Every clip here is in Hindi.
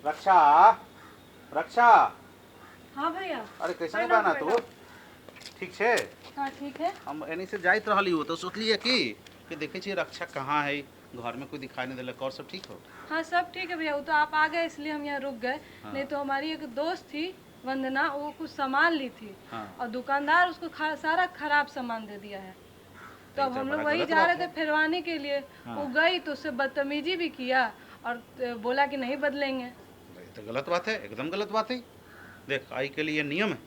रक्षा रक्षा हाँ भैया। अरे कैसे बना तू ठीक छे। हाँ ठीक है। हम एनी से जाइत रहली हो तो सोचलिए कि देखे छी रक्षा कहाँ है, घर में कोई दिखाई नहीं दिलक। और सब ठीक हो? हाँ सब ठीक है भैया, वो तो आप आ गए इसलिए हम यहाँ रुक गए। हाँ। नहीं तो हमारी एक दोस्त थी वंदना, वो कुछ सामान ली थी। हाँ। और दुकानदार उसको सारा खराब सामान दे दिया है। तो अब हम लोग वही जा रहे थे फिरवाने के लिए। हाँ। वो गई तो उससे बदतमीजी भी किया और बोला कि नहीं बदलेंगे। तो गलत बात है, एकदम गलत बात है। देख आई के लिए नियम है,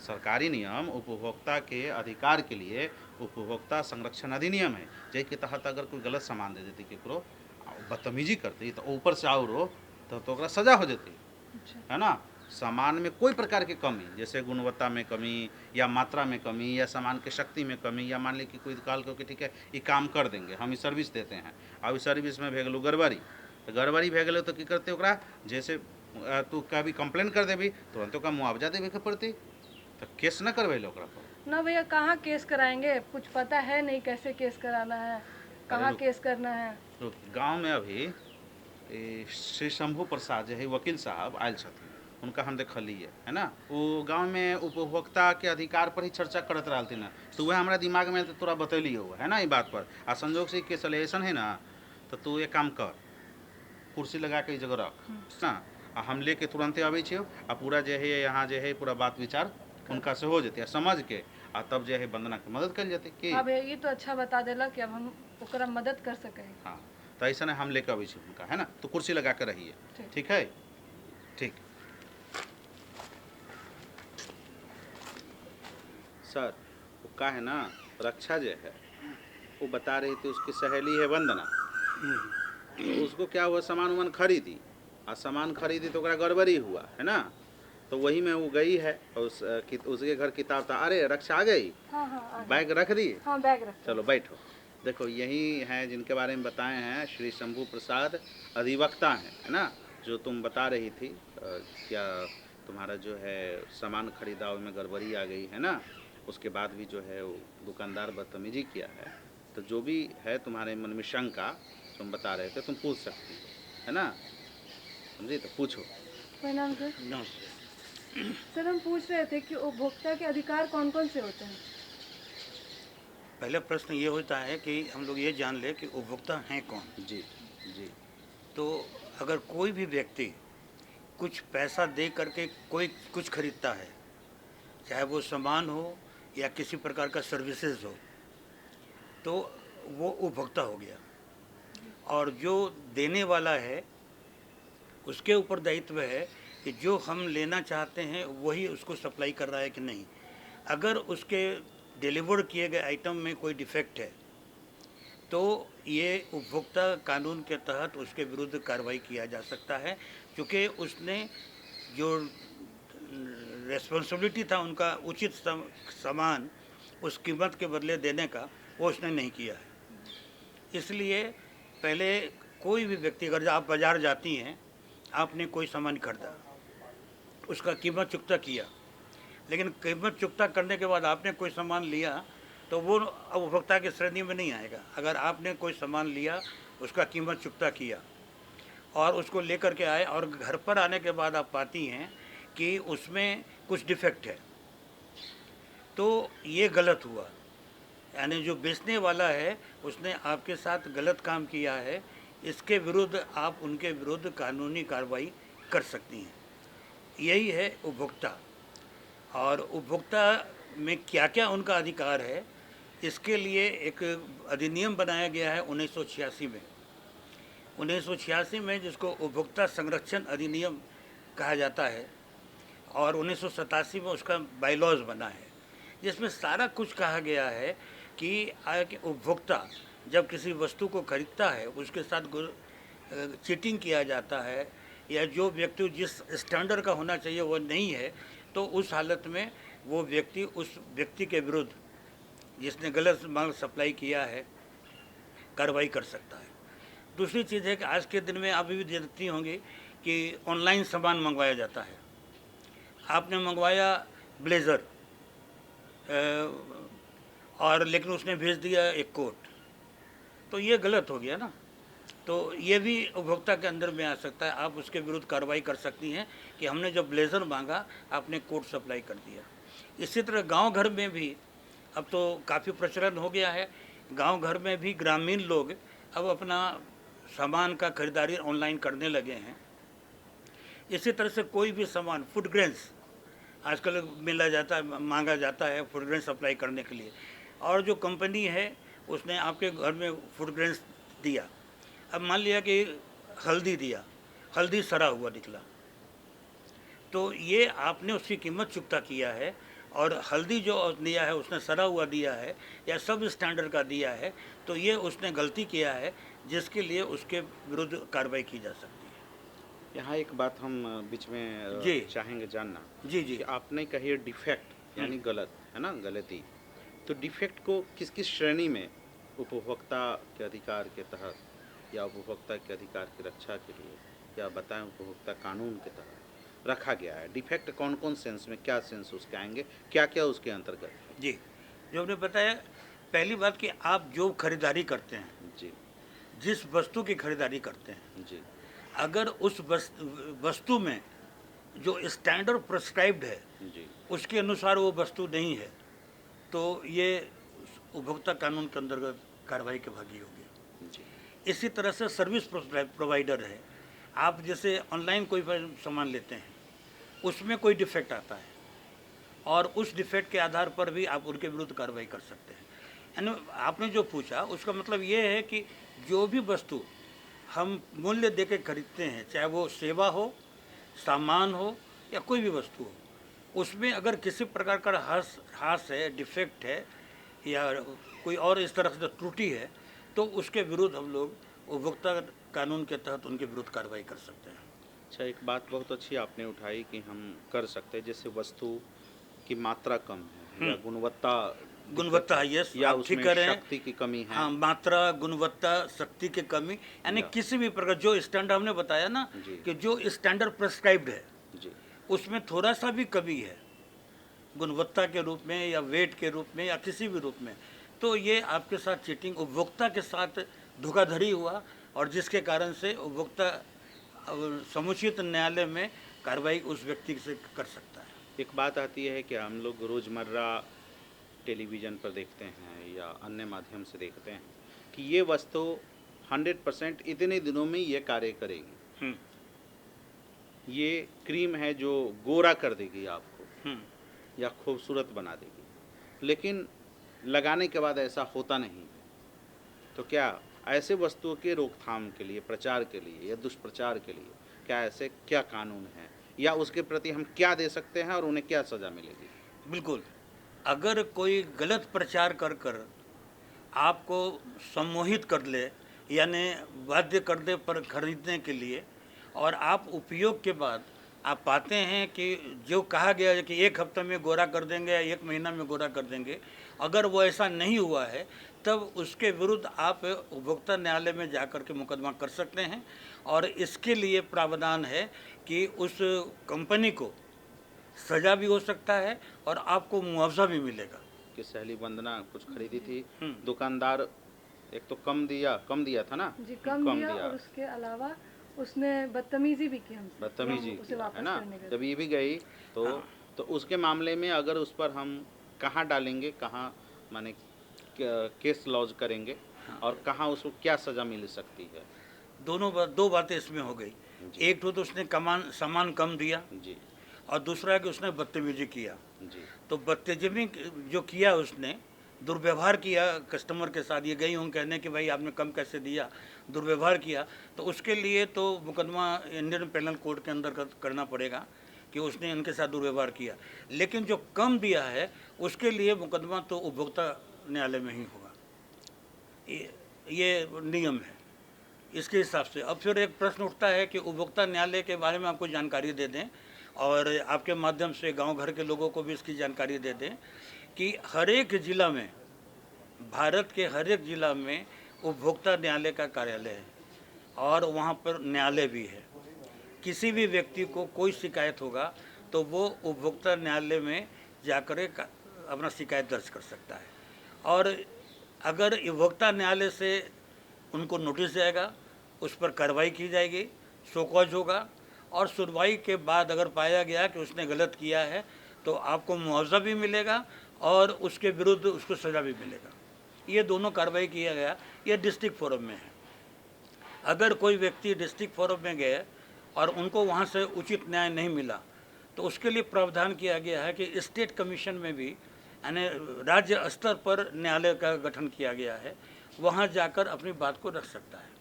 सरकारी नियम उपभोक्ता के अधिकार के लिए उपभोक्ता संरक्षण अधिनियम है, जैके तहत अगर कोई गलत सामान दे देती केकरो बदतमीजी करती तो ऊपर से और तो ओकरा सजा हो जाती है ना। सामान में कोई प्रकार की कमी, जैसे गुणवत्ता में कमी या मात्रा में कमी या सामान के शक्ति में कमी, या मान ली कि कोई काल को कि ठीक है ये काम कर देंगे, हम ये सर्विस देते हैं, अब इस सर्विस में भे गेलो गड़बड़ी, तो गड़बड़ी भे गेलो तो की करते ओकरा, जैसे तू कभी कंप्लेन कर देबी तुरंत ओकरा मुआवजा देवे के पड़ती। तो केस न करवे लो ओकरा पर। ना भैया कहाँ केस कराएंगे, कुछ पता है नहीं कैसे केस कराना है, कहाँ केस करना है। तो गांव में अभी श्री शंभू प्रसाद जो है वकील साहब आयल छथिन, उनका हम देखलिए है ना। वो गांव में उपभोक्ता के अधिकार पर ही चर्चा करत रहती ना, तो वह हमारा दिमाग में तो तोरा बतैली हो है ना ये बात पर। आ संजोग से केस एलिगेशन है ना, तो तू एक काम कर, कुर्सी लगा के जगह रख ना, आ हम लेके तुरंते अबै छियो, आ पूरा जो है यहाँ जो है पूरा बात विचार उनका से हो जाती है समझ के, आ तब जो है वंदना की मदद कर जाती कि। अब ये तो अच्छा बता देला कि अब हम ओकरा मदद कर सके। हाँ तो ऐसा हम लेके अबै छी उनका है ना, तो कुर्सी लगा के रहिए। ठीक है ठीक। सर वो का है ना, रक्षा जो है वो बता रही थी उसकी सहेली है वंदना, तो उसको क्या हुआ सामान वामान खरीदी, और सामान खरीदी तो गड़बड़ी हुआ है ना, तो वही में वो गई है और उसके घर किताब था। अरे रक्षा आ गई। हाँ हाँ बैग रख दी। हाँ बैग रख। चलो बैठो। देखो यही हैं जिनके बारे में बताए हैं, श्री शंभू प्रसाद अधिवक्ता हैं है ना, जो तुम बता रही थी क्या तुम्हारा जो है सामान खरीदा उसमें गड़बड़ी आ गई है ना, उसके बाद भी जो है वो दुकानदार बदतमीजी किया है, तो जो भी है तुम्हारे मन में शंका तुम बता रहे थे तुम पूछ सकती हो है ना, समझी, तो पूछो। प्रणाम सर। सर हम पूछ रहे थे कि उपभोक्ता के अधिकार कौन कौन से होते हैं। पहला प्रश्न ये होता है कि हम लोग ये जान ले कि उपभोक्ता हैं कौन। जी जी। तो अगर कोई भी व्यक्ति कुछ पैसा दे करके कोई कुछ खरीदता है, चाहे वो सामान हो या किसी प्रकार का सर्विसेज हो, तो वो उपभोक्ता हो गया। और जो देने वाला है उसके ऊपर दायित्व है कि जो हम लेना चाहते हैं वही उसको सप्लाई कर रहा है कि नहीं। अगर उसके डिलीवर किए गए आइटम में कोई डिफेक्ट है तो ये उपभोक्ता कानून के तहत उसके विरुद्ध कार्रवाई किया जा सकता है, क्योंकि उसने जो रेस्पॉन्सिबिलिटी था उनका उचित सामान उस कीमत के बदले देने का, वो उसने नहीं किया है। इसलिए पहले कोई भी व्यक्ति, अगर आप बाज़ार जाती हैं, आपने कोई सामान खरीदा, उसका कीमत चुकता किया, लेकिन कीमत चुकता करने के बाद आपने कोई सामान लिया तो वो उपभोक्ता की श्रेणी में नहीं आएगा। अगर आपने कोई सामान लिया, उसका कीमत चुकता किया और उसको लेकर के आए और घर पर आने के बाद आप पाती हैं कि उसमें कुछ डिफेक्ट है, तो ये गलत हुआ। यानी जो बेचने वाला है उसने आपके साथ गलत काम किया है, इसके विरुद्ध आप उनके विरुद्ध कानूनी कार्रवाई कर सकती हैं। यही है उपभोक्ता। और उपभोक्ता में क्या क्या उनका अधिकार है, इसके लिए एक अधिनियम बनाया गया है 1986 में। 1986 में जिसको उपभोक्ता संरक्षण अधिनियम कहा जाता है, और 1987 में उसका बायलॉज बना है, जिसमें सारा कुछ कहा गया है कि उपभोक्ता जब किसी वस्तु को खरीदता है उसके साथ चीटिंग किया जाता है, या जो व्यक्ति जिस स्टैंडर्ड का होना चाहिए वो नहीं है, तो उस हालत में वो व्यक्ति उस व्यक्ति के विरुद्ध जिसने गलत माल सप्लाई किया है कार्रवाई कर सकता है। दूसरी चीज़ है कि आज के दिन में आप भी देखती होंगी कि ऑनलाइन सामान मंगवाया जाता है। आपने मंगवाया ब्लेज़र और लेकिन उसने भेज दिया एक कोट, तो ये गलत हो गया ना। तो ये भी उपभोक्ता के अंदर में आ सकता है। आप उसके विरुद्ध कार्रवाई कर सकती हैं कि हमने जो ब्लेज़र मांगा आपने कोट सप्लाई कर दिया। इसी तरह गांव घर में भी अब तो काफ़ी प्रचलन हो गया है। गांव घर में भी ग्रामीण लोग अब अपना सामान का खरीदारी ऑनलाइन करने लगे हैं। इसी तरह से कोई भी सामान फूड ग्रेन्स आजकल मिला जाता है, मांगा जाता है फूड ग्रेन सप्लाई करने के लिए, और जो कंपनी है उसने आपके घर में फूड ग्रेन्स दिया। अब मान लिया कि हल्दी दिया, हल्दी सड़ा हुआ निकला, तो ये आपने उसकी कीमत चुकता किया है, और हल्दी जो दिया है उसने सड़ा हुआ दिया है या सब स्टैंडर्ड का दिया है, तो ये उसने गलती किया है जिसके लिए उसके विरुद्ध कार्रवाई की जा सकती है। यहाँ एक बात हम बीच में जी। चाहेंगे जानना जी जी। कि आपने कही है डिफेक्ट यानी गलत है ना, गलती, तो डिफेक्ट को किस किस श्रेणी में उपभोक्ता के अधिकार के तहत या उपभोक्ता के अधिकार की रक्षा के लिए या बताएं उपभोक्ता कानून के तहत रखा गया है? डिफेक्ट कौन कौन सेंस में, क्या सेंस उसके आएंगे, क्या क्या उसके अंतर्गत है? जी, जो हमने बताया, पहली बात कि आप जो खरीदारी करते हैं, जी जिस वस्तु की खरीदारी करते हैं, जी अगर उस वस्तु में जो स्टैंडर्ड प्रिस्क्राइब्ड है जी उसके अनुसार वो वस्तु नहीं है, तो ये उपभोक्ता कानून के अंतर्गत कार्रवाई के भागी होगी। जी इसी तरह से सर्विस प्रोवाइडर है, आप जैसे ऑनलाइन कोई सामान लेते हैं, उसमें कोई डिफेक्ट आता है और उस डिफेक्ट के आधार पर भी आप उनके विरुद्ध कार्रवाई कर सकते हैं। यानी आपने जो पूछा उसका मतलब ये है कि जो भी वस्तु हम मूल्य दे के खरीदते हैं, चाहे वो सेवा हो, सामान हो या कोई भी वस्तु हो, उसमें अगर किसी प्रकार का ह्रास है, डिफेक्ट है या कोई और इस तरह से त्रुटि है, तो उसके विरुद्ध हम लोग उपभोक्ता कानून के तहत उनके विरुद्ध कार्रवाई कर सकते हैं। अच्छा, एक बात बहुत अच्छी आपने उठाई कि हम कर सकते हैं, जैसे वस्तु की मात्रा कम है या गुणवत्ता यस, या आप ठीक उसमें कर रहे हैं। शक्ति की कमी है। हाँ, मात्रा, गुणवत्ता, शक्ति की कमी, यानी या। किसी भी प्रकार जो स्टैंडर्ड हमने बताया ना जी। कि जो स्टैंडर्ड प्रिस्क्राइब्ड है जी उसमें थोड़ा सा भी कमी है गुणवत्ता के रूप में या वेट के रूप में या किसी भी रूप में, तो ये आपके साथ चीटिंग, उपभोक्ता के साथ धोखाधड़ी हुआ, और जिसके कारण से उपभोक्ता समुचित न्यायालय में कार्रवाई उस व्यक्ति से कर सकता है। एक बात आती है कि हम लोग रोज़मर्रा टेलीविज़न पर देखते हैं या अन्य माध्यम से देखते हैं कि ये वस्तु 100% इतने दिनों में ये कार्य करेगी, ये क्रीम है जो गोरा कर देगी आपको या खूबसूरत बना देगी, लेकिन लगाने के बाद ऐसा होता नहीं है। तो क्या ऐसे वस्तुओं के रोकथाम के लिए, प्रचार के लिए या दुष्प्रचार के लिए क्या ऐसे क्या कानून है या उसके प्रति हम क्या दे सकते हैं और उन्हें क्या सज़ा मिलेगी? बिल्कुल, अगर कोई गलत प्रचार कर कर आपको सम्मोहित कर ले, यानी बाध्य कर दे पर खरीदने के लिए, और आप उपयोग के बाद आप पाते हैं कि जो कहा गया है कि 1 हफ्ते में गोरा कर देंगे या 1 महीना में गोरा कर देंगे, अगर वो ऐसा नहीं हुआ है तब उसके विरुद्ध आप उपभोक्ता न्यायालय में जाकर के मुकदमा कर सकते हैं, और इसके लिए प्रावधान है कि उस कंपनी को सज़ा भी हो सकता है और आपको मुआवजा भी मिलेगा। कि सहेली वंदना कुछ खरीदी थी, दुकानदार एक तो कम दिया था ना जी, कम दिया और उसके अलावा उसने बदतमीजी भी की हमसे, बदतमीजी उसे किया, वापस है ना। करने के जब ये भी गई तो तो उसके मामले में अगर उस पर हम कहाँ डालेंगे, कहाँ माने केस लॉज करेंगे और कहाँ उसको क्या सज़ा मिल सकती है? दो बातें इसमें हो गई। एक तो उसने सामान कम दिया जी और दूसरा है कि उसने बदतमीजी किया। जी तो बदतमीजी जो किया, उसने दुर्व्यवहार किया कस्टमर के साथ, ये गई हूँ कहने कि भाई आपने कम कैसे दिया, दुर्व्यवहार किया, तो उसके लिए तो मुकदमा इंडियन पेनल कोड के अंदर करना पड़ेगा कि उसने इनके साथ दुर्व्यवहार किया। लेकिन जो कम दिया है उसके लिए मुकदमा तो उपभोक्ता न्यायालय में ही होगा, ये नियम है इसके हिसाब से। अब फिर एक प्रश्न उठता है कि उपभोक्ता न्यायालय के बारे में आपको जानकारी दे दें और आपके माध्यम से गांव घर के लोगों को भी इसकी जानकारी दे दें कि हर एक ज़िला में, भारत के हर एक ज़िला में उपभोक्ता न्यायालय का कार्यालय है और वहाँ पर न्यायालय भी है। किसी भी व्यक्ति को कोई शिकायत होगा तो वो उपभोक्ता न्यायालय में जाकर अपना शिकायत दर्ज कर सकता है, और अगर उपभोक्ता न्यायालय से उनको नोटिस जाएगा, उस पर कार्रवाई की जाएगी, शोकॉज होगा, और सुनवाई के बाद अगर पाया गया कि उसने गलत किया है तो आपको मुआवजा भी मिलेगा और उसके विरुद्ध उसको सज़ा भी मिलेगा। ये दोनों कार्रवाई किया गया। ये डिस्ट्रिक्ट फोरम में है। अगर कोई व्यक्ति डिस्ट्रिक्ट फोरम में गए और उनको वहाँ से उचित न्याय नहीं मिला तो उसके लिए प्रावधान किया गया है कि स्टेट कमीशन में भी, यानी राज्य स्तर पर न्यायालय का गठन किया गया है, वहाँ जाकर अपनी बात को रख सकता है।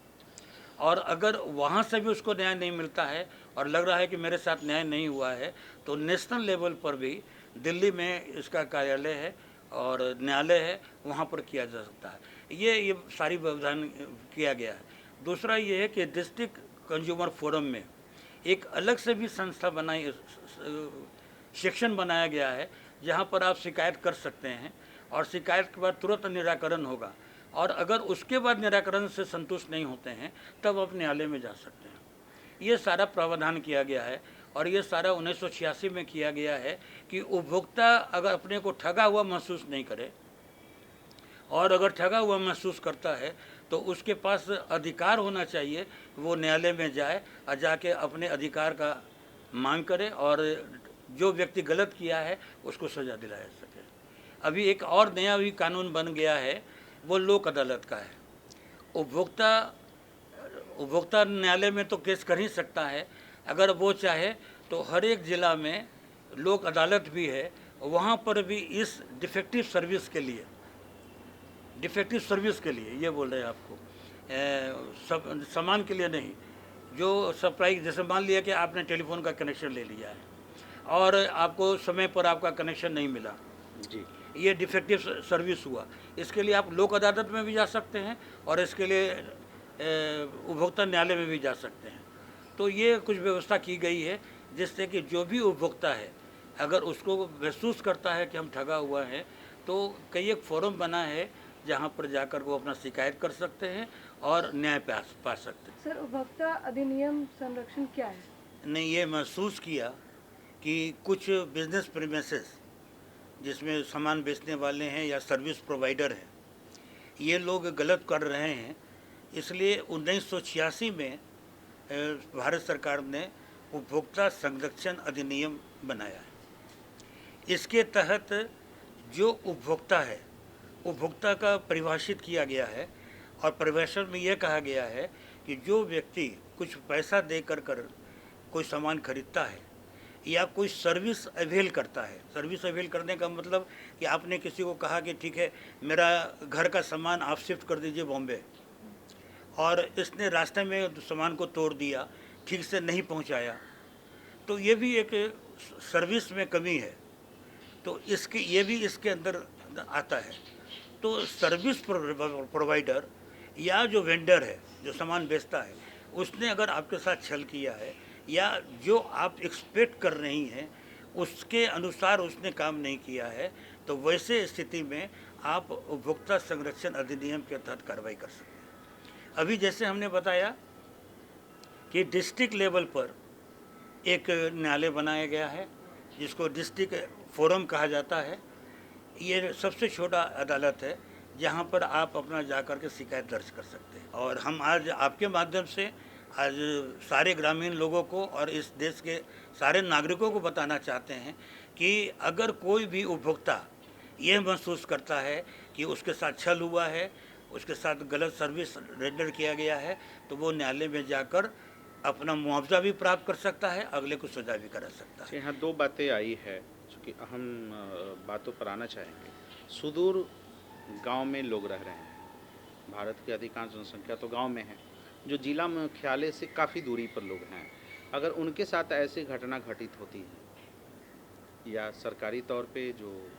और अगर वहाँ से भी उसको न्याय नहीं मिलता है और लग रहा है कि मेरे साथ न्याय नहीं हुआ है, तो नेशनल लेवल पर भी दिल्ली में इसका कार्यालय है और न्यायालय है, वहाँ पर किया जा सकता है। ये सारी व्यवधान किया गया है। दूसरा ये है कि डिस्ट्रिक्ट कंज्यूमर फोरम में एक अलग से भी संस्था बनाई, सेक्शन बनाया गया है, जहाँ पर आप शिकायत कर सकते हैं और शिकायत के बाद तुरंत निराकरण होगा, और अगर उसके बाद निराकरण से संतुष्ट नहीं होते हैं तब आप न्यायालय में जा सकते हैं। ये सारा प्रावधान किया गया है और ये सारा 1986 में किया गया है कि उपभोक्ता अगर अपने को ठगा हुआ महसूस नहीं करे, और अगर ठगा हुआ महसूस करता है तो उसके पास अधिकार होना चाहिए, वो न्यायालय में जाए और जाके अपने अधिकार का मांग करे और जो व्यक्ति गलत किया है उसको सज़ा दिलाया सके। अभी एक और नया भी कानून बन गया है, वो लोक अदालत का है। उपभोक्ता न्यायालय में तो केस कर ही सकता है, अगर वो चाहे तो हर एक ज़िला में लोक अदालत भी है, वहाँ पर भी इस डिफेक्टिव सर्विस के लिए ये बोल रहे हैं आपको, सामान के लिए नहीं, जो सप्लाई, जैसे मान लिया कि आपने टेलीफोन का कनेक्शन ले लिया है और आपको समय पर आपका कनेक्शन नहीं मिला जी, ये डिफेक्टिव सर्विस हुआ। इसके लिए आप लोक अदालत में भी जा सकते हैं और इसके लिए उपभोक्ता न्यायालय में भी जा सकते हैं। तो ये कुछ व्यवस्था की गई है जिससे कि जो भी उपभोक्ता है अगर उसको महसूस करता है कि हम ठगा हुआ है, तो कई एक फोरम बना है जहाँ पर जाकर वो अपना शिकायत कर सकते हैं और न्याय पा सकते हैं। सर, उपभोक्ता अधिनियम संरक्षण क्या है? ने ये महसूस किया कि कुछ बिजनेस प्रीमिसेस जिसमें सामान बेचने वाले हैं या सर्विस प्रोवाइडर हैं, ये लोग गलत कर रहे हैं, इसलिए 1986 में भारत सरकार ने उपभोक्ता संरक्षण अधिनियम बनाया है। इसके तहत जो उपभोक्ता है, उपभोक्ता का परिभाषित किया गया है और परिभाषा में यह कहा गया है कि जो व्यक्ति कुछ पैसा दे कर कोई सामान खरीदता है या कोई सर्विस अवेल करता है, सर्विस अवेल करने का मतलब कि आपने किसी को कहा कि ठीक है मेरा घर का सामान आप शिफ्ट कर दीजिए बॉम्बे, और इसने रास्ते में सामान को तोड़ दिया, ठीक से नहीं पहुंचाया, तो ये भी एक सर्विस में कमी है, तो ये भी इसके अंदर आता है। तो सर्विस प्रोवाइडर या जो वेंडर है जो सामान बेचता है, उसने अगर आपके साथ छल किया है या जो आप एक्सपेक्ट कर रही हैं उसके अनुसार उसने काम नहीं किया है, तो वैसे स्थिति में आप उपभोक्ता संरक्षण अधिनियम के तहत कार्रवाई कर सकते हैं। अभी जैसे हमने बताया कि डिस्ट्रिक्ट लेवल पर एक न्यायालय बनाया गया है जिसको डिस्ट्रिक्ट फोरम कहा जाता है। ये सबसे छोटा अदालत है जहाँ पर आप अपना जाकर के शिकायत दर्ज कर सकते हैं। और हम आज आपके माध्यम से आज सारे ग्रामीण लोगों को और इस देश के सारे नागरिकों को बताना चाहते हैं कि अगर कोई भी उपभोक्ता ये महसूस करता है कि उसके साथ छल हुआ है, उसके साथ गलत सर्विस रेंडर किया गया है, तो वो न्यायालय में जाकर अपना मुआवजा भी प्राप्त कर सकता है, अगले को सजा भी करा सकता है। यहाँ दो बातें आई है जो कि अहम बातों पर आना चाहेंगे। सुदूर गांव में लोग रह रहे हैं, भारत की अधिकांश जनसंख्या तो गांव में है, जो जिला मुख्यालय से काफ़ी दूरी पर लोग हैं। अगर उनके साथ ऐसी घटना घटित होती है या सरकारी तौर पे जो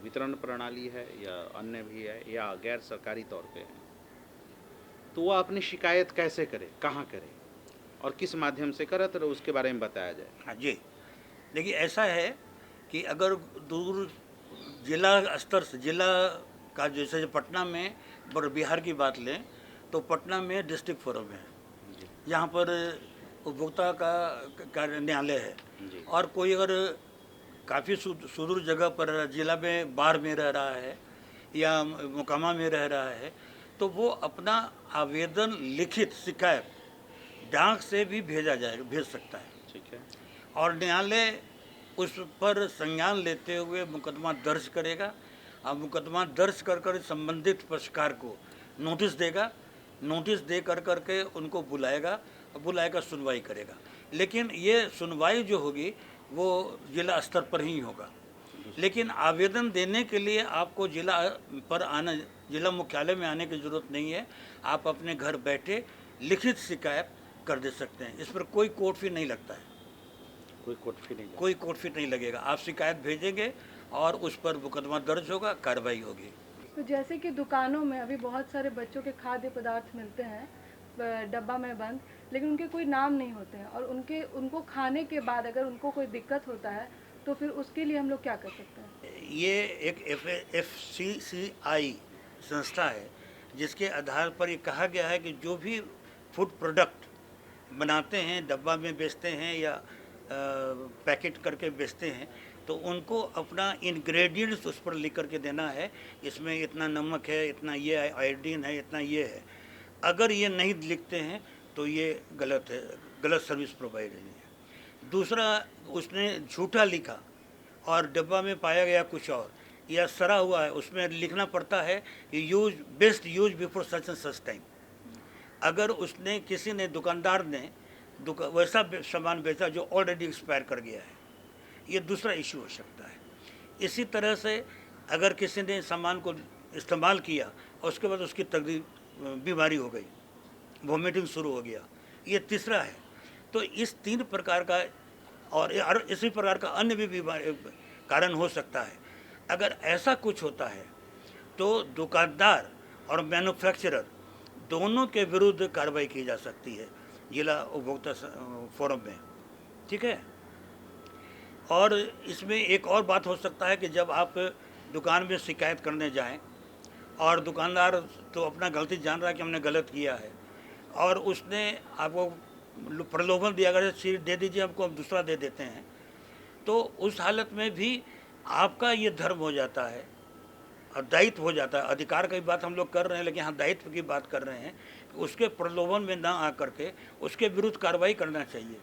वितरण प्रणाली है या अन्य भी है या गैर सरकारी तौर पे है, तो वो अपनी शिकायत कैसे करे, कहाँ करे और किस माध्यम से करे, तो उसके बारे में बताया जाए। हाँ जी, देखिए ऐसा है कि अगर दूर जिला स्तर से, जिला का जैसे पटना में बिहार की बात लें तो पटना में डिस्ट्रिक्ट फोरम है जहाँ पर उपभोक्ता का न्यायालय है। और कोई अगर काफ़ी सुदूर जगह पर जिला में बाढ़ में रह रहा है या मोकामा में रह रहा है, तो वो अपना आवेदन लिखित शिकायत डाक से भी भेज सकता है। ठीक है। और न्यायालय उस पर संज्ञान लेते हुए मुकदमा दर्ज करेगा और मुकदमा दर्ज कर संबंधित पक्षकार को नोटिस देगा। नोटिस दे करके उनको बुलाएगा सुनवाई करेगा। लेकिन ये सुनवाई जो होगी वो जिला स्तर पर ही होगा। लेकिन आवेदन देने के लिए आपको जिला मुख्यालय में आने की ज़रूरत नहीं है। आप अपने घर बैठे लिखित शिकायत कर दे सकते हैं। इस पर कोई कोर्ट फी नहीं लगता है। कोई कोर्ट फी नहीं लगेगा। आप शिकायत भेजेंगे और उस पर मुकदमा दर्ज होगा, कार्रवाई होगी। तो जैसे कि दुकानों में अभी बहुत सारे बच्चों के खाद्य पदार्थ मिलते हैं डब्बा में बंद, लेकिन उनके कोई नाम नहीं होते हैं, और उनको खाने के बाद अगर उनको कोई दिक्कत होता है तो फिर उसके लिए हम लोग क्या कर सकते हैं? ये एक FCCI संस्था है जिसके आधार पर ये कहा गया है कि जो भी फूड प्रोडक्ट बनाते हैं, डब्बा में बेचते हैं या पैकेट करके बेचते हैं, तो उनको अपना इंग्रेडिएंट्स उस पर लिख करके देना है। इसमें इतना नमक है, इतना ये आयोडीन है, इतना ये है। अगर ये नहीं लिखते हैं तो ये गलत है, गलत सर्विस प्रोवाइड नहीं है। दूसरा, उसने झूठा लिखा और डब्बा में पाया गया कुछ और या सड़ा हुआ है, उसमें लिखना पड़ता है कि best use before such and such time. अगर उसने दुकानदार ने वैसा सामान बेचा जो ऑलरेडी एक्सपायर कर गया है, ये दूसरा इशू हो सकता है। इसी तरह से अगर किसी ने सामान को इस्तेमाल किया और उसके बाद उसकी बीमारी हो गई, वॉमिटिंग शुरू हो गया, ये तीसरा है। तो इस 3 प्रकार का और इसी प्रकार का अन्य भी बीमारी कारण हो सकता है। अगर ऐसा कुछ होता है तो दुकानदार और मैन्युफैक्चरर दोनों के विरुद्ध कार्रवाई की जा सकती है जिला उपभोक्ता फोरम में। ठीक है। और इसमें एक और बात हो सकता है कि जब आप दुकान में शिकायत करने जाएं और दुकानदार तो अपना गलती जान रहा है कि हमने गलत किया है, और उसने आपको प्रलोभन दिया, अगर चीज़ दे दीजिए हमको, हम दूसरा दे देते हैं, तो उस हालत में भी आपका ये धर्म हो जाता है और दायित्व हो जाता है। अधिकार की बात हम लोग कर रहे हैं, लेकिन यहाँ दायित्व की बात कर रहे हैं। उसके प्रलोभन में ना आ करके उसके विरुद्ध कार्रवाई करना चाहिए।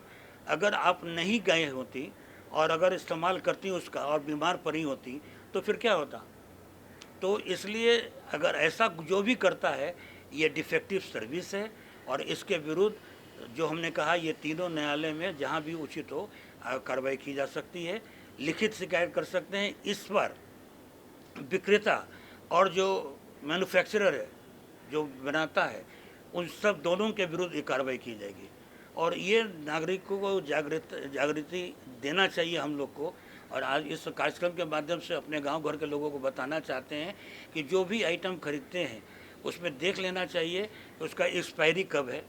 अगर आप नहीं गए होती और अगर इस्तेमाल करती उसका और बीमार पड़ी होती तो फिर क्या होता? तो इसलिए अगर ऐसा जो भी करता है ये डिफेक्टिव सर्विस है, और इसके विरुद्ध जो हमने कहा ये तीनों न्यायालय में जहाँ भी उचित हो कार्रवाई की जा सकती है। लिखित शिकायत कर सकते हैं। इस पर विक्रेता और जो मैन्युफैक्चरर है, जो बनाता है, उन सब दोनों के विरुद्ध ये कार्रवाई की जाएगी। और ये नागरिकों को जागृति देना चाहिए हम लोग को। और आज इस कार्यक्रम के माध्यम से अपने गांव घर के लोगों को बताना चाहते हैं कि जो भी आइटम खरीदते हैं उसमें देख लेना चाहिए कि उसका एक्सपायरी कब है,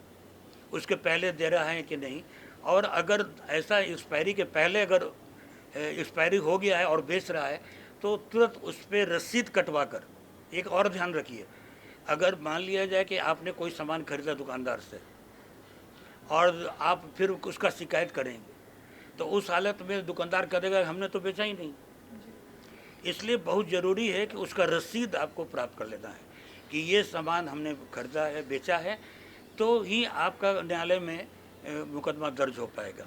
उसके पहले दे रहा है कि नहीं। और अगर ऐसा एक्सपायरी के पहले अगर एक्सपायरी हो गया है और बेच रहा है तो तुरंत उस पर रसीद कटवा कर, एक और ध्यान रखिए, अगर मान लिया जाए कि आपने कोई सामान खरीदा दुकानदार से और आप फिर उसका शिकायत करेंगे तो उस हालत में दुकानदार कहेगा हमने तो बेचा ही नहीं। इसलिए बहुत ज़रूरी है कि उसका रसीद आपको प्राप्त कर लेना है कि ये सामान हमने खरीदा है, बेचा है, तो ही आपका न्यायालय में मुकदमा दर्ज हो पाएगा।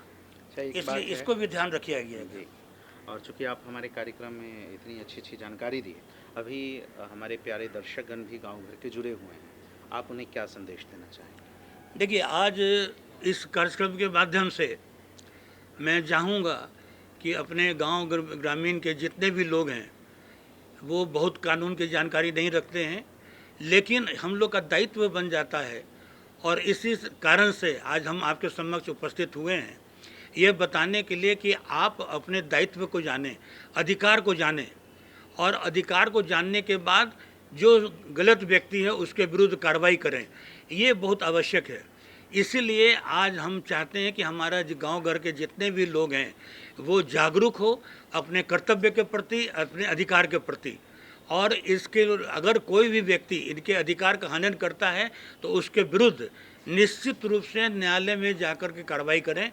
इसलिए इसको भी ध्यान रखिए जी। और चूँकि आप हमारे कार्यक्रम में इतनी अच्छी जानकारी दी, अभी हमारे प्यारे दर्शकगण भी गांव घर के जुड़े हुए हैं, आप उन्हें क्या संदेश देना चाहेंगे? देखिए, आज इस कार्यक्रम के माध्यम से मैं चाहूँगा कि अपने गांव ग्रामीण के जितने भी लोग हैं वो बहुत कानून की जानकारी नहीं रखते हैं, लेकिन हम लोग का दायित्व बन जाता है। और इसी कारण से आज हम आपके समक्ष उपस्थित हुए हैं ये बताने के लिए कि आप अपने दायित्व को जानें, अधिकार को जानें, और अधिकार को जानने के बाद जो गलत व्यक्ति है उसके विरुद्ध कार्रवाई करें। ये बहुत आवश्यक है। इसीलिए आज हम चाहते हैं कि हमारा गांव घर के जितने भी लोग हैं वो जागरूक हो अपने कर्तव्य के प्रति, अपने अधिकार के प्रति। और इसके अगर कोई भी व्यक्ति इनके अधिकार का हनन करता है तो उसके विरुद्ध निश्चित रूप से न्यायालय में जाकर के कार्रवाई करें।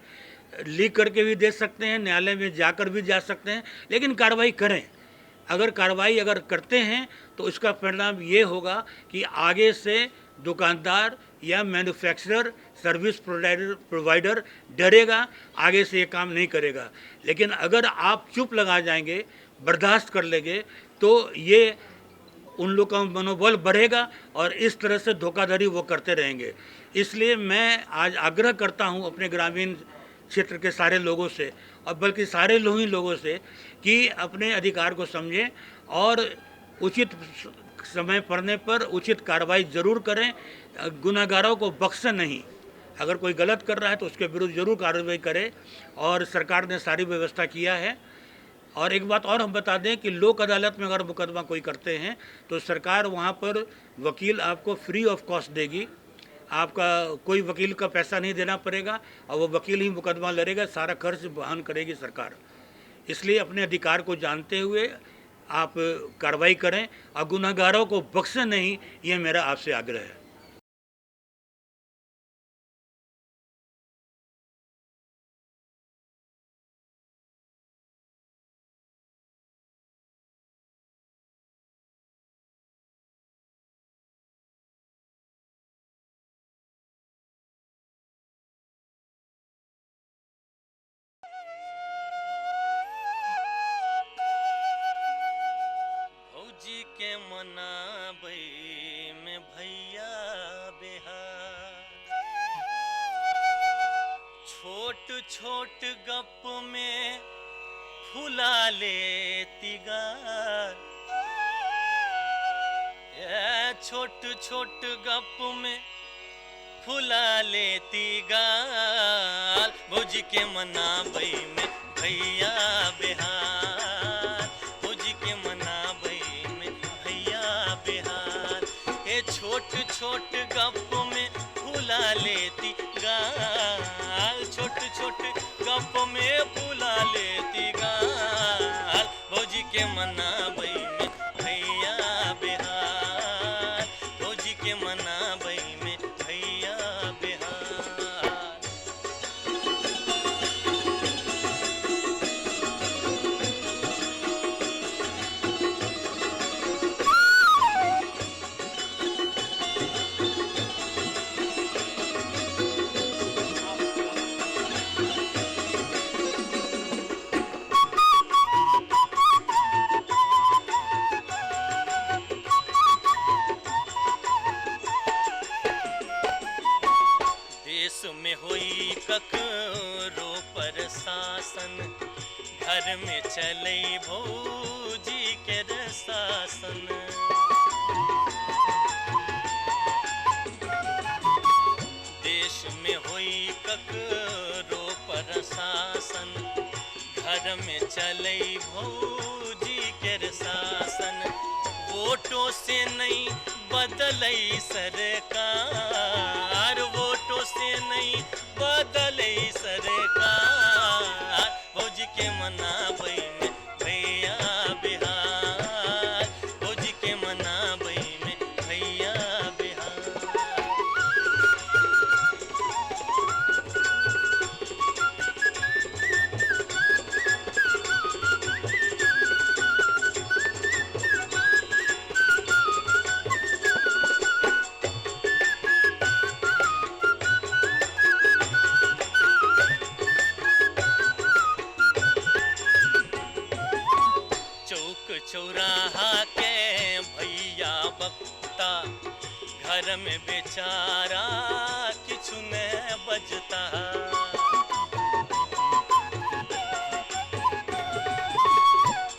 लिख करके भी दे सकते हैं, न्यायालय में जाकर भी जा सकते हैं, लेकिन कार्रवाई करें। अगर कार्रवाई अगर करते हैं तो इसका परिणाम ये होगा कि आगे से दुकानदार या मैन्युफैक्चरर सर्विस प्रोवाइडर डरेगा, आगे से ये काम नहीं करेगा। लेकिन अगर आप चुप लगा जाएंगे, बर्दाश्त कर लेंगे, तो ये उन लोग का मनोबल बढ़ेगा और इस तरह से धोखाधड़ी वो करते रहेंगे। इसलिए मैं आज आग्रह करता हूँ अपने ग्रामीण क्षेत्र के सारे लोगों से, और बल्कि सारे लोगों से, कि अपने अधिकार को समझें और उचित समय पड़ने पर उचित कार्रवाई ज़रूर करें। गुनहगारों को बख्शें नहीं। अगर कोई गलत कर रहा है तो उसके विरुद्ध ज़रूर कार्रवाई करें, और सरकार ने सारी व्यवस्था किया है। और एक बात और हम बता दें कि लोक अदालत में अगर मुकदमा कोई करते हैं तो सरकार वहाँ पर वकील आपको फ्री ऑफ कॉस्ट देगी। आपका कोई वकील का पैसा नहीं देना पड़ेगा और वो वकील ही मुकदमा लड़ेगा, सारा खर्च वहन करेगी सरकार। इसलिए अपने अधिकार को जानते हुए आप कार्रवाई करें और गुनहगारों को बख्शें नहीं, ये मेरा आपसे आग्रह है। भौजी के मनाबै में भैया बिहार, छोट छोट गप में फुला लेती गार। छोट छोट गप में फुला लेती गाल, भौजी के मनाबै में भैया बिहार, भौजी के मनाबै में भैया बिहार। ये छोट छोट गप में फुला लेती गाल, छोट छोट गप में फुला लेती गाल, भौजी के मनाबै में भैया बिहार, भौजी के मनाबै में भैया बिहार। देश में होई ककरो पर शासन, घर में चले भौजी के शासन। देश में होई ककरो पर शासन, घर में चले भौजी के शासन। वोटों से नहीं बदलई सरकार, वोटों से नहीं बदलई सरकार, भौजी के मनाबै में भैया बिहार, भौजी के मनाबै में भैया बिहार। चौक चौराहा के भैया बकता, घर में बेचारा किछु न बजता।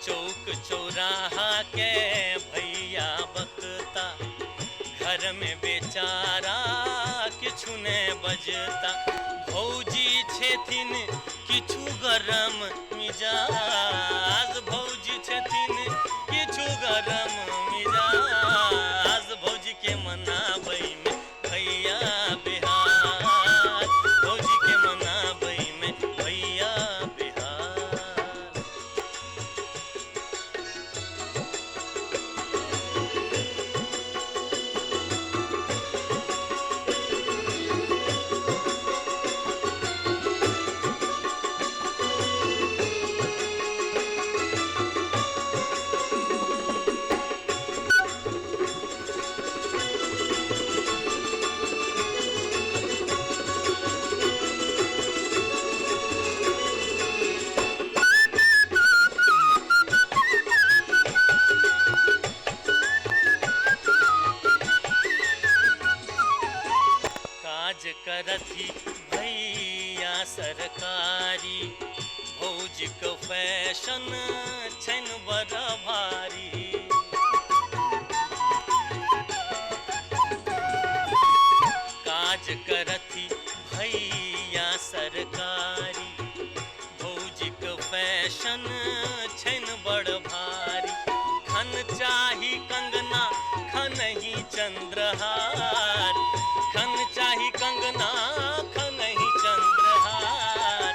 चौक चौराहा के भैया बकता, घर में बेचारा किछु न बजता। भौजी छथिन किछु गरम मिजाज, भौजी छथिन किछु गरम मिजाज, भौजी के मनाबै में भैया बिहार, भौजी के मनाबै में भैया बिहार। फैशन छैन बड़ भारी। काज करथी भैया सरकारी, भौजिक फैशन छैन बड़ भारी। खन चाही कंगना खनहि चंद्रहार, खन चाही कंगना खनहि चंद्रहार।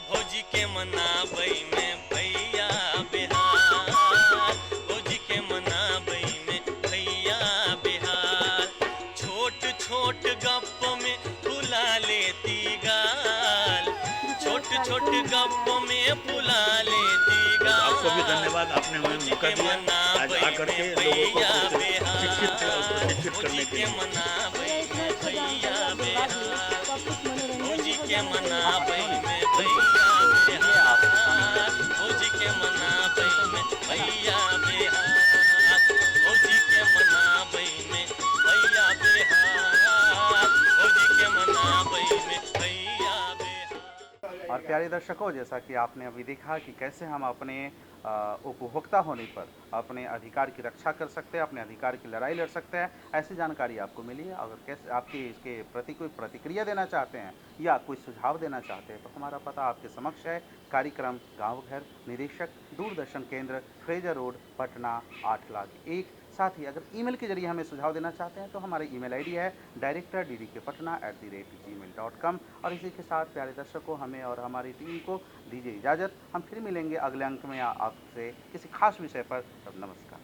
भौजी के मनाबै में भैया बिहार, भौजी के मनाबै में भैया बिहार। छोट छोट गप में फुला लेती गाल, छोट छोट गप में फुला लेती गाल। आपको भी धन्यवाद, आपने हमें मौका दिया आज आकर के लोगों को शिक्षित करने के लिए। भौजी के मनाबै में भैया बिहार, भौजी के मनाबै में भैया बिहार, भौजी के मनाबै में भैया बिहार, भौजी के मनाबै में भैया बिहार। और प्यारे दर्शकों, जैसा कि आपने अभी देखा कि कैसे हम अपने उपभोक्ता होने पर अपने अधिकार की रक्षा कर सकते हैं, अपने अधिकार की लड़ाई लड़ सकते हैं, ऐसी जानकारी आपको मिली है। अगर कैसे आपकी इसके प्रति कोई प्रतिक्रिया देना चाहते हैं या कोई सुझाव देना चाहते हैं तो हमारा पता आपके समक्ष है। कार्यक्रम गाँव घर, निदेशक दूरदर्शन केंद्र, फ्रेजर रोड, पटना 8,01,। साथ ही अगर ईमेल के जरिए हमें सुझाव देना चाहते हैं तो हमारी ईमेल आईडी है director.ddkpatna@gmail.com। और इसी के साथ प्यारे दर्शकों, हमें और हमारी टीम को दीजिए इजाज़त। हम फिर मिलेंगे अगले अंक में आपसे किसी खास विषय पर। तब नमस्कार।